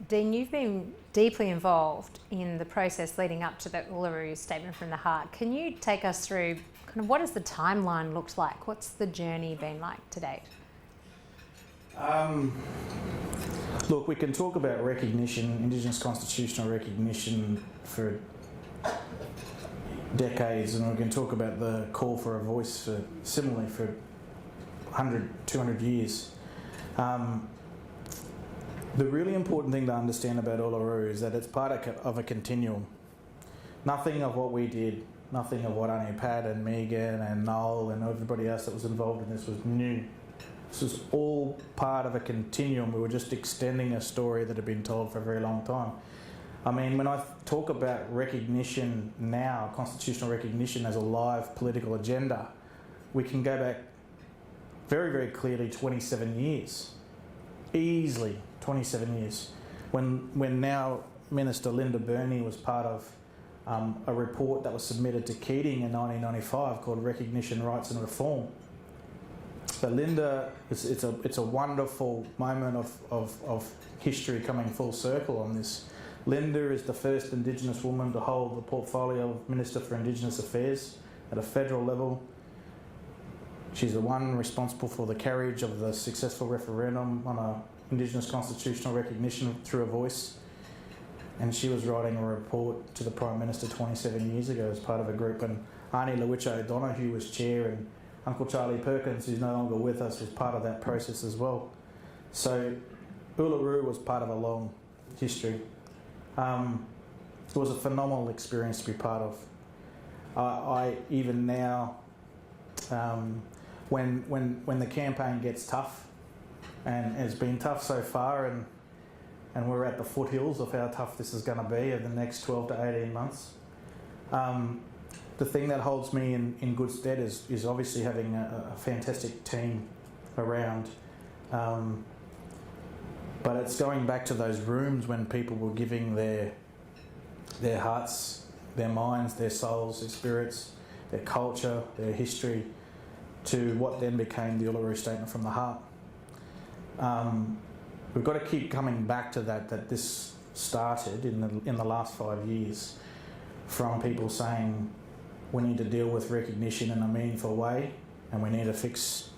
Dean, you've been deeply involved in the process leading up to the Uluru Statement from the Heart. Can you take us through kind of what does the timeline look like? What's the journey been like to date? Look, we can talk about recognition, Indigenous constitutional recognition for decades, and we can talk about the call for a voice similarly for 100, 200 years. The really important thing to understand about Uluru is that it's part of a continuum. Nothing of what we did, nothing of what Auntie Pat and Megan and Noel and everybody else that was involved in this was new. This was all part of a continuum. We were just extending a story that had been told for a very long time. I mean, when I talk about recognition now, constitutional recognition as a live political agenda, we can go back very, very clearly 27 years. Easily 27 years. When now Minister Linda Burney was part of a report that was submitted to Keating in 1995 called Recognition, Rights and Reform. So Linda, it's a wonderful moment of history coming full circle on this. Linda is the first Indigenous woman to hold the portfolio of Minister for Indigenous Affairs at a federal level. She's the one responsible for the carriage of the successful referendum on a Indigenous constitutional recognition through a voice. And she was writing a report to the Prime Minister 27 years ago as part of a group, and Auntie Lowitja O'Donoghue was chair, and Uncle Charlie Perkins, who's no longer with us, was part of that process as well. So Uluru was part of a long history. It was a phenomenal experience to be part of. I even now, when the campaign gets tough, and it's been tough so far, and we're at the foothills of how tough this is going to be over the next 12 to 18 months. The thing that holds me in good stead is obviously having a fantastic team around. But it's going back to those rooms when people were giving their hearts, their minds, their souls, their spirits, their culture, their history to what then became the Uluru Statement from the Heart. We've got to keep coming back to that this started in the last 5 years from people saying we need to deal with recognition in a meaningful way, and we need to fix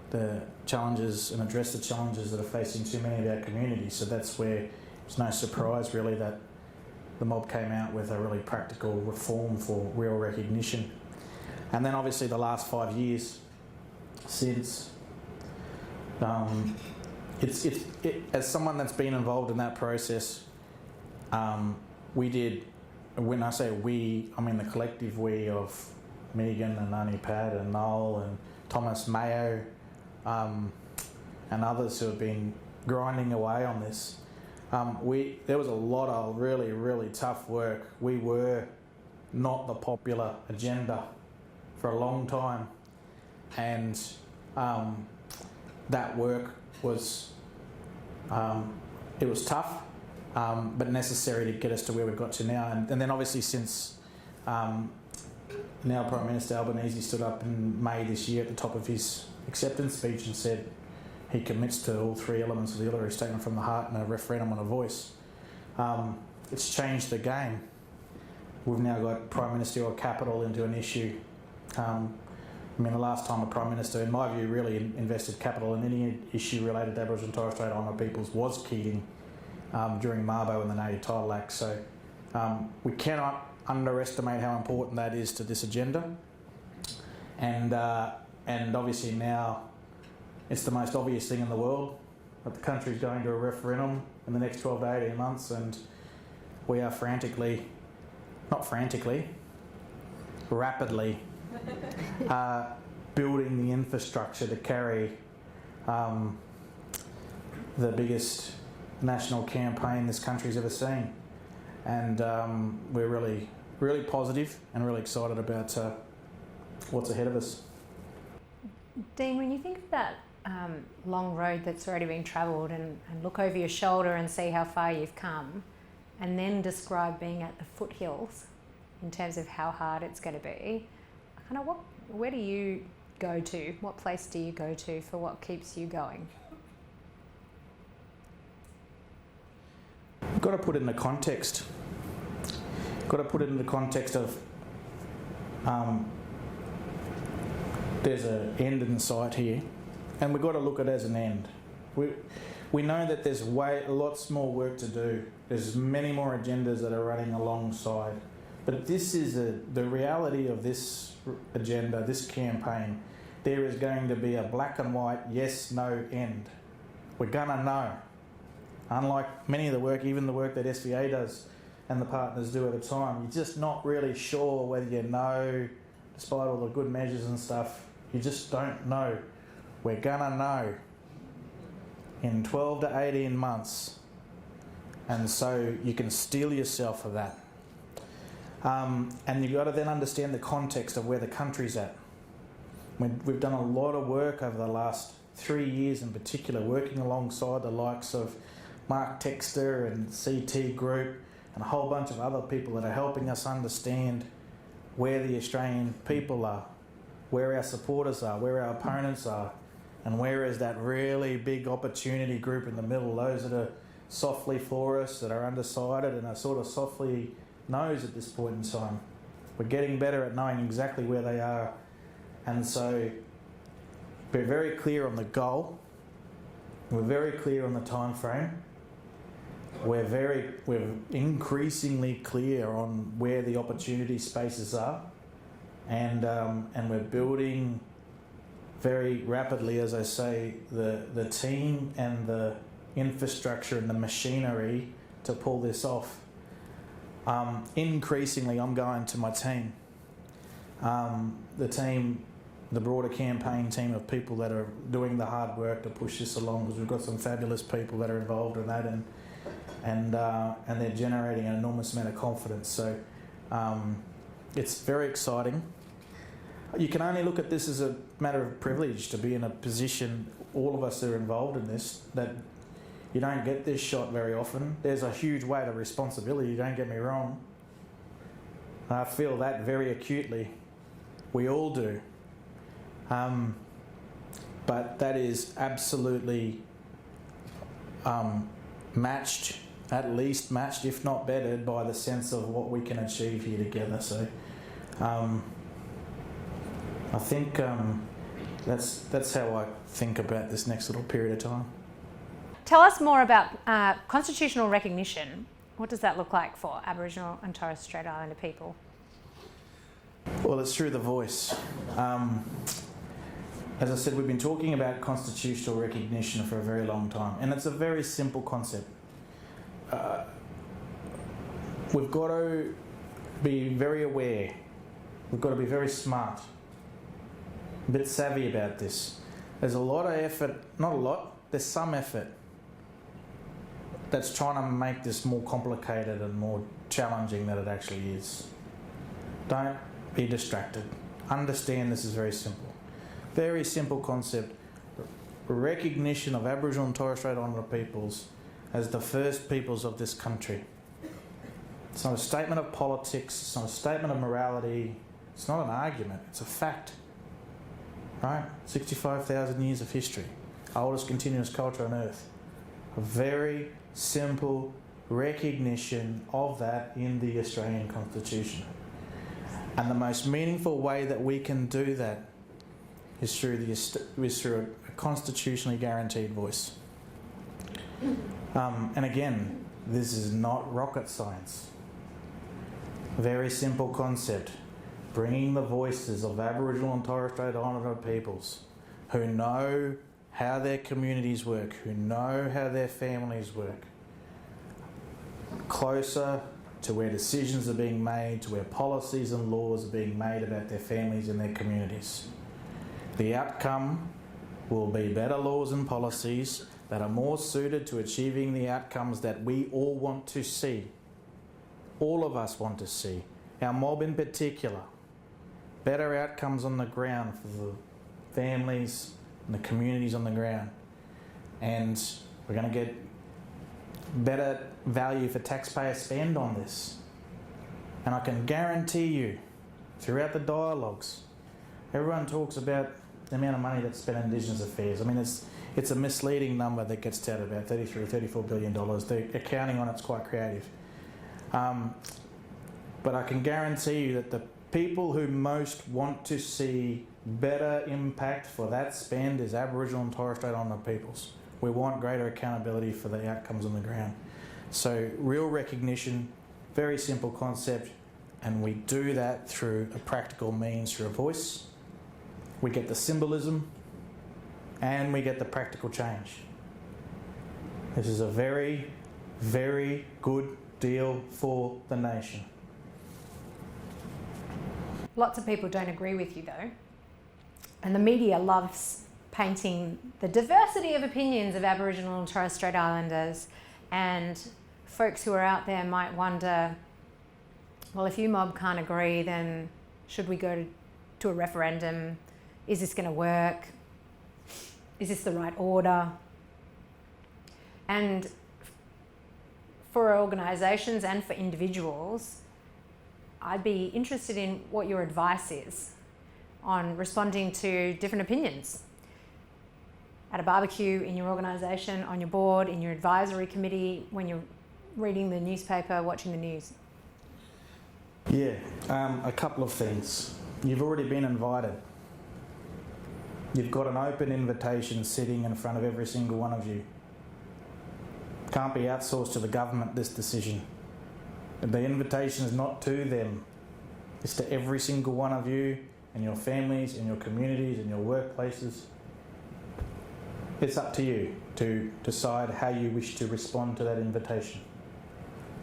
the challenges and address the challenges that are facing too many of our communities. So that's where it's no surprise really that the mob came out with a really practical reform for real recognition. And then obviously the last 5 years since, as someone that's been involved in that process, we did, when I say we, I mean the collective we of Megan and Auntie Pat and Noel and Thomas Mayo and others who have been grinding away on this. There was a lot of really, really tough work. We were not the popular agenda for a long time, and that work was it was tough, but necessary to get us to where we've got to now. And then obviously since now Prime Minister Albanese stood up in May this year at the top of his acceptance speech and said he commits to all three elements of the Uluru Statement from the Heart and a referendum on a voice. It's changed the game. We've now got prime ministerial capital into an issue. I mean, the last time a Prime Minister, in my view, really invested capital in any issue related to Aboriginal and Torres Strait Islander peoples was Keating during Mabo and the Native Title Act. So we cannot underestimate how important that is to this agenda. And obviously now it's the most obvious thing in the world that the country is going to a referendum in the next 12 to 18 months, and we are rapidly building the infrastructure to carry the biggest national campaign this country's ever seen. And we're really, really positive and really excited about what's ahead of us. Dean, when you think of that long road that's already been travelled and look over your shoulder and see how far you've come, and then describe being at the foothills in terms of how hard it's going to be, kind of where do you go to? What place do you go to for what keeps you going? got to put it in the context. Got to put it in the context of there's an end in sight here, and we've got to look at it as an end. We know that there's lots more work to do. There's many more agendas that are running alongside. But this is the reality of this agenda, this campaign. There is going to be a black and white yes, no end. We're going to know. Unlike many of the work, even the work that SVA does and the partners do at a time, you're just not really sure whether you know, despite all the good measures and stuff. You just don't know. We're going to know in 12 to 18 months. And so you can steel yourself for that. And you've got to then understand the context of where the country's at. We've done a lot of work over the last 3 years in particular, working alongside the likes of Mark Texter and CT Group and a whole bunch of other people that are helping us understand where the Australian people are, where our supporters are, where our opponents are, and where is that really big opportunity group in the middle, those that are softly for us, that are undecided and are sort of softly knows at this point in time. We're getting better at knowing exactly where they are, and so we're very clear on the goal, we're very clear on the time frame, we're increasingly clear on where the opportunity spaces are, and we're building very rapidly, as I say, the team and the infrastructure and the machinery to pull this off. Increasingly, I'm going to my team. The broader campaign team of people that are doing the hard work to push this along, because we've got some fabulous people that are involved in that, and they're generating an enormous amount of confidence. So it's very exciting. You can only look at this as a matter of privilege to be in a position, all of us that are involved in this, that you don't get this shot very often. There's a huge weight of responsibility, don't get me wrong. I feel that very acutely. We all do. But that is absolutely matched, at least matched, if not bettered, by the sense of what we can achieve here together. So I think that's how I think about this next little period of time. Tell us more about constitutional recognition. What does that look like for Aboriginal and Torres Strait Islander people? Well, it's through the voice. As I said, we've been talking about constitutional recognition for a very long time, and it's a very simple concept. We've got to be very aware. We've got to be very smart, a bit savvy about this. There's a lot of effort, not a lot, there's some effort that's trying to make this more complicated and more challenging than it actually is. Don't be distracted. Understand this is very simple. Very simple concept. Recognition of Aboriginal and Torres Strait Islander peoples as the first peoples of this country. It's not a statement of politics, it's not a statement of morality, it's not an argument, it's a fact. Right? 65,000 years of history. Oldest continuous culture on earth. A very simple recognition of that in the Australian Constitution. And the most meaningful way that we can do that is through a constitutionally guaranteed voice. And again, this is not rocket science. Very simple concept. Bringing the voices of Aboriginal and Torres Strait Islander peoples who know how their communities work, who know how their families work, closer to where decisions are being made, to where policies and laws are being made about their families and their communities. The outcome will be better laws and policies that are more suited to achieving the outcomes that we all want to see. All of us want to see. Our mob in particular. Better outcomes on the ground for the families and the communities on the ground. And we're going to get better value for taxpayer spend on this. And I can guarantee you, throughout the dialogues, everyone talks about the amount of money that's spent on Indigenous affairs. I mean, it's It's a misleading number that gets touted about $33 or $34 billion. The accounting on it's quite creative. But I can guarantee you that the people who most want to see better impact for that spend is Aboriginal and Torres Strait Islander peoples. We want greater accountability for the outcomes on the ground. So real recognition, very simple concept, and we do that through a practical means, through a voice. We get the symbolism and we get the practical change. This is a very, very good deal for the nation. Lots of people don't agree with you though, and the media loves painting the diversity of opinions of Aboriginal and Torres Strait Islanders, and folks who are out there might wonder, well, if you mob can't agree, then should we go to a referendum? Is this going to work? Is this the right order? And for organisations and for individuals, I'd be interested in what your advice is on responding to different opinions. At a barbecue, in your organisation, on your board, in your advisory committee, when you're reading the newspaper, watching the news. Yeah, a couple of things. You've already been invited. You've got an open invitation sitting in front of every single one of you. Can't be outsourced to the government, this decision. The invitation is not to them. It's to every single one of you and your families and your communities and your workplaces. It's up to you to decide how you wish to respond to that invitation.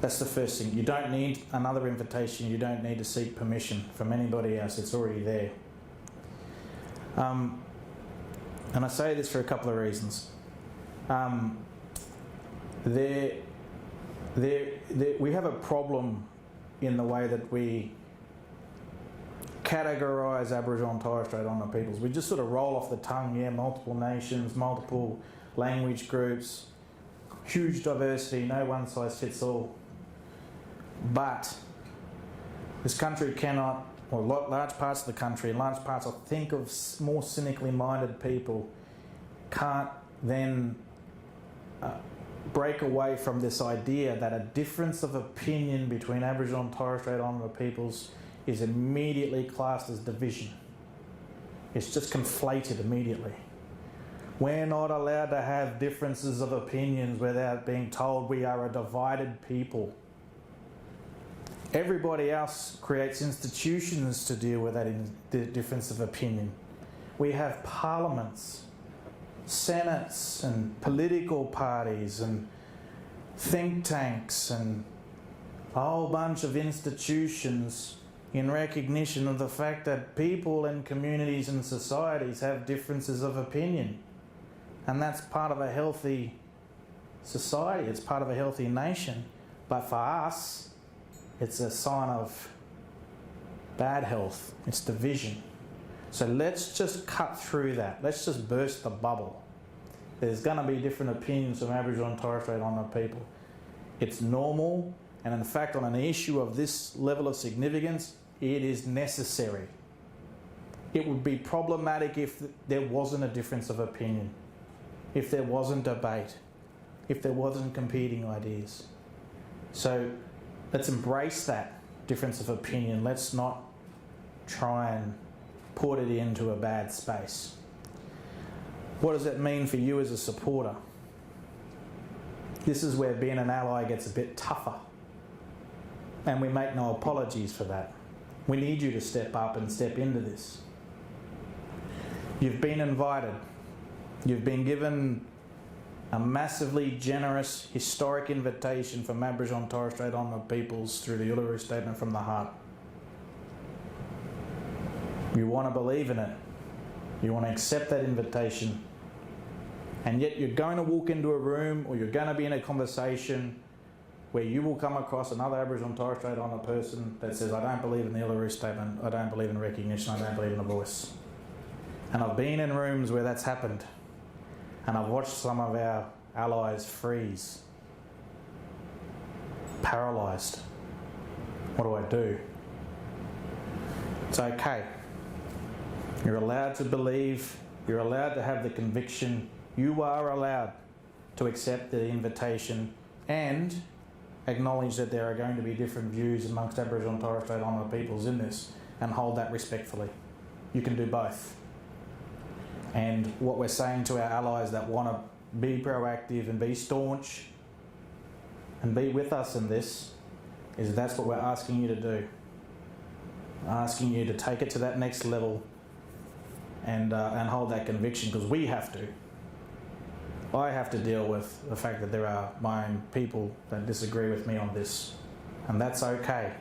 That's the first thing. You don't need another invitation. You don't need to seek permission from anybody else. It's already there. And I say this for a couple of reasons. We have a problem in the way that we categorise Aboriginal and Torres Strait Islander peoples. We just sort of roll off the tongue, yeah, multiple nations, multiple language groups, huge diversity, no one size fits all. But this country cannot, or large parts of the country, large parts I think of more cynically minded people, can't then break away from this idea that a difference of opinion between Aboriginal and Torres Strait Islander peoples is immediately classed as division. It's just conflated immediately. We're not allowed to have differences of opinions without being told we are a divided people. Everybody else creates institutions to deal with that difference of opinion. We have parliaments, senates and political parties and think tanks and a whole bunch of institutions in recognition of the fact that people and communities and societies have differences of opinion. And that's part of a healthy society, it's part of a healthy nation. But for us, it's a sign of bad health, it's division. So let's just cut through that. Let's just burst the bubble. There's going to be different opinions from Aboriginal and Torres Strait Islander people. It's normal, and in fact, on an issue of this level of significance, it is necessary. It would be problematic if there wasn't a difference of opinion, if there wasn't debate, if there wasn't competing ideas. So let's embrace that difference of opinion. Let's not try and put it into a bad space. What does that mean for you as a supporter? This is where being an ally gets a bit tougher. And we make no apologies for that. We need you to step up and step into this. You've been invited. You've been given a massively generous, historic invitation from Aboriginal and Torres Strait Islander peoples through the Uluru Statement from the Heart. You want to believe in it. You want to accept that invitation. And yet you're going to walk into a room or you're going to be in a conversation where you will come across another Aboriginal and Torres Strait Islander person that says, I don't believe in the Uluru Statement, I don't believe in recognition, I don't believe in a voice. And I've been in rooms where that's happened. And I've watched some of our allies freeze, paralysed. What do I do? It's okay. You're allowed to believe, you're allowed to have the conviction, You are allowed to accept the invitation and acknowledge that there are going to be different views amongst Aboriginal and Torres Strait Islander peoples in this, and hold that respectfully. You can do both. And what we're saying to our allies that want to be proactive and be staunch and be with us in this is that's what we're asking you to do. Asking you to take it to that next level and hold that conviction, because we have to. I have to deal with the fact that there are my own people that disagree with me on this, and that's okay,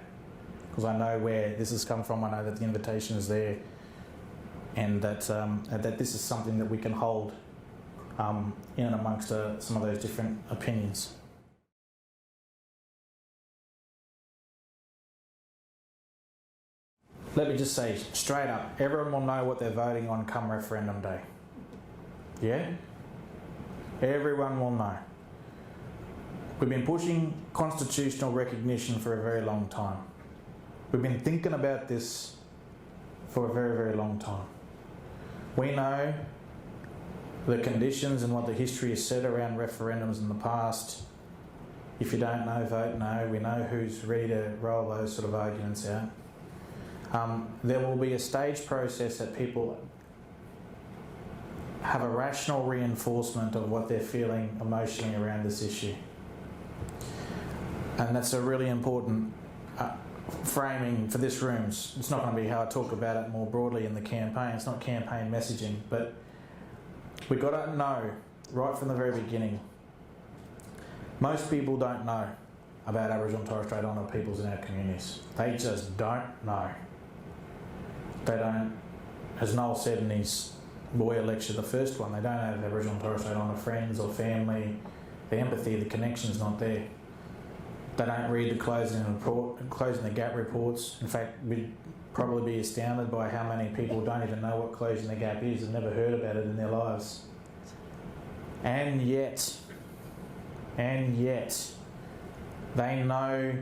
because I know where this has come from. I know that the invitation is there, and that this is something that we can hold in and amongst some of those different opinions. Let me just say straight up, everyone will know what they're voting on come referendum day. Yeah? Everyone will know. We've been pushing constitutional recognition for a very long time. We've been thinking about this for a very, very long time. We know the conditions and what the history has said around referendums in the past. If you don't know, vote no. We know who's ready to roll those sort of arguments out. There will be a stage process that people have a rational reinforcement of what they're feeling emotionally around this issue. And that's a really important framing for this room. It's not going to be how I talk about it more broadly in the campaign. It's not campaign messaging, but we've got to know right from the very beginning. Most people don't know about Aboriginal and Torres Strait Islander peoples in our communities. They just don't know. They don't, as Noel said in his lawyer lecture, the first one, they don't have Aboriginal and Torres Strait Islander friends or family. The empathy, the connection's not there. They don't read the closing the gap reports. In fact, we'd probably be astounded by how many people don't even know what closing the gap is and never heard about it in their lives. And yet, they know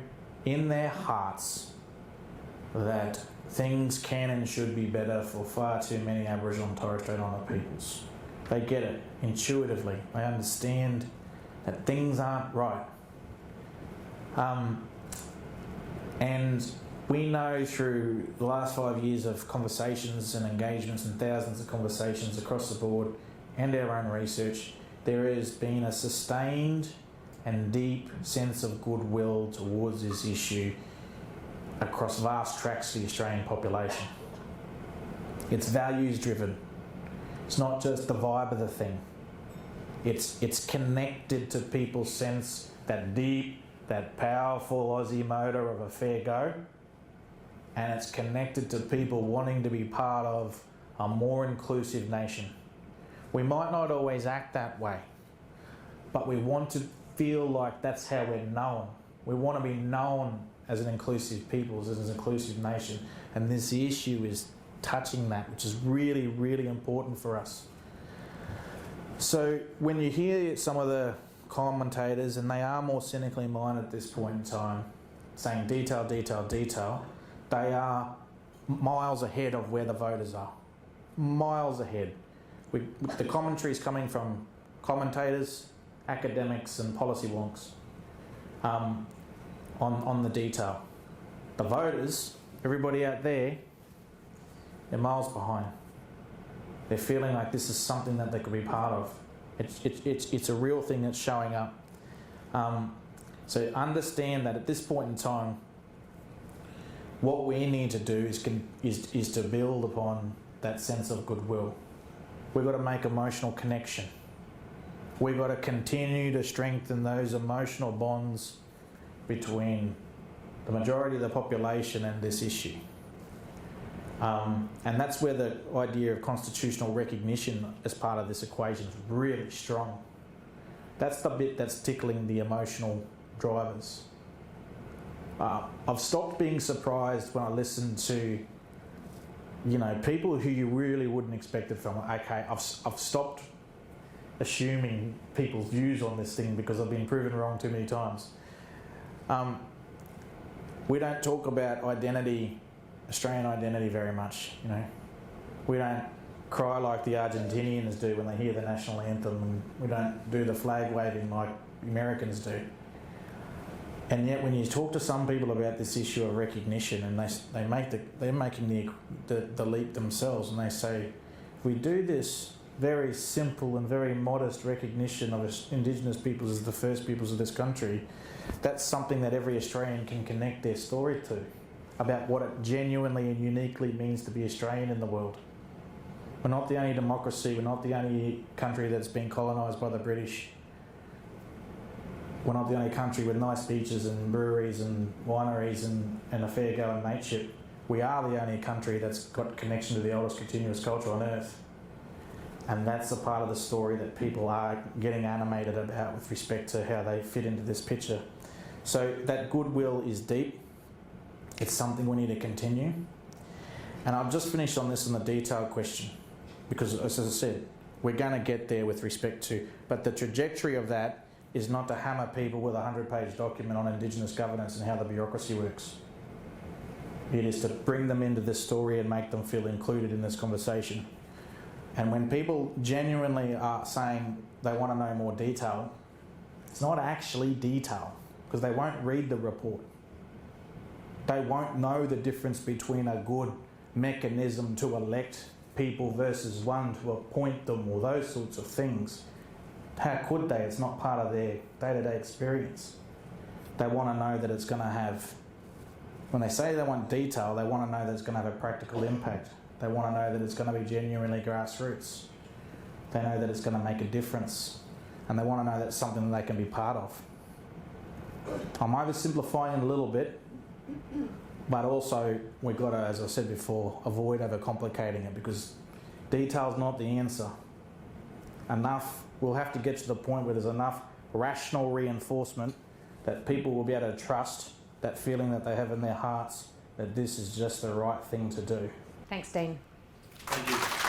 in their hearts that things can and should be better for far too many Aboriginal and Torres Strait Islander peoples. They get it intuitively. They understand that things aren't right. And we know through the last 5 years of conversations and engagements and thousands of conversations across the board and our own research, there has been a sustained and deep sense of goodwill towards this issue across vast tracts of the Australian population. It's values driven. It's not just the vibe of the thing. It's connected to people's sense, that deep, that powerful Aussie motor of a fair go, and it's connected to people wanting to be part of a more inclusive nation. We might not always act that way, but we want to feel like that's how we're known. We want to be known as an inclusive people, as an inclusive nation, and this issue is touching that, which is really, really important for us. So when you hear some of the commentators, and they are more cynically minded at this point in time, saying detail, detail, detail, they are miles ahead of where the voters are. Miles ahead. The commentary is coming from commentators, academics and policy wonks on the detail. The voters, everybody out there, they're miles behind. They're feeling like this is something that they could be part of. It's a real thing that's showing up. So understand that at this point in time, what we need to do is to build upon that sense of goodwill. We've got to make emotional connection. We've got to continue to strengthen those emotional bonds between the majority of the population and this issue. And that's where the idea of constitutional recognition as part of this equation is really strong. That's the bit that's tickling the emotional drivers. I've stopped being surprised when I listen to, people who you really wouldn't expect it from. Okay, I've stopped assuming people's views on this thing because I've been proven wrong too many times. We don't talk about identity, Australian identity very much, We don't cry like the Argentinians do when they hear the national anthem, and we don't do the flag waving like Americans do. And yet when you talk to some people about this issue of recognition, and they're making the leap themselves, and they say, if we do this very simple and very modest recognition of Indigenous peoples as the first peoples of this country, that's something that every Australian can connect their story to, about what it genuinely and uniquely means to be Australian in the world. We're not the only democracy, we're not the only country that's been colonised by the British. We're not the only country with nice beaches and breweries and wineries and a fair go and mateship. We are the only country that's got connection to the oldest continuous culture on earth. And that's a part of the story that people are getting animated about with respect to how they fit into this picture. So that goodwill is deep. It's something we need to continue. And I've just finished on this in the detailed question, because as I said, we're going to get there with respect to, but the trajectory of that is not to hammer people with a 100-page document on Indigenous governance and how the bureaucracy works. It is to bring them into this story and make them feel included in this conversation. And when people genuinely are saying they want to know more detail, it's not actually detail, because they won't read the report. They won't know the difference between a good mechanism to elect people versus one to appoint them, or those sorts of things. How could they? It's not part of their day-to-day experience. They want to know that it's going to have, when they say they want detail, they want to know that it's going to have a practical impact. They want to know that it's going to be genuinely grassroots. They know that it's going to make a difference. And they want to know that it's something that they can be part of. I'm oversimplifying a little bit, but also we've got to, as I said before, avoid overcomplicating it, because detail's not the answer. We'll have to get to the point where there's enough rational reinforcement that people will be able to trust that feeling that they have in their hearts that this is just the right thing to do. Thanks, Dean. Thank you.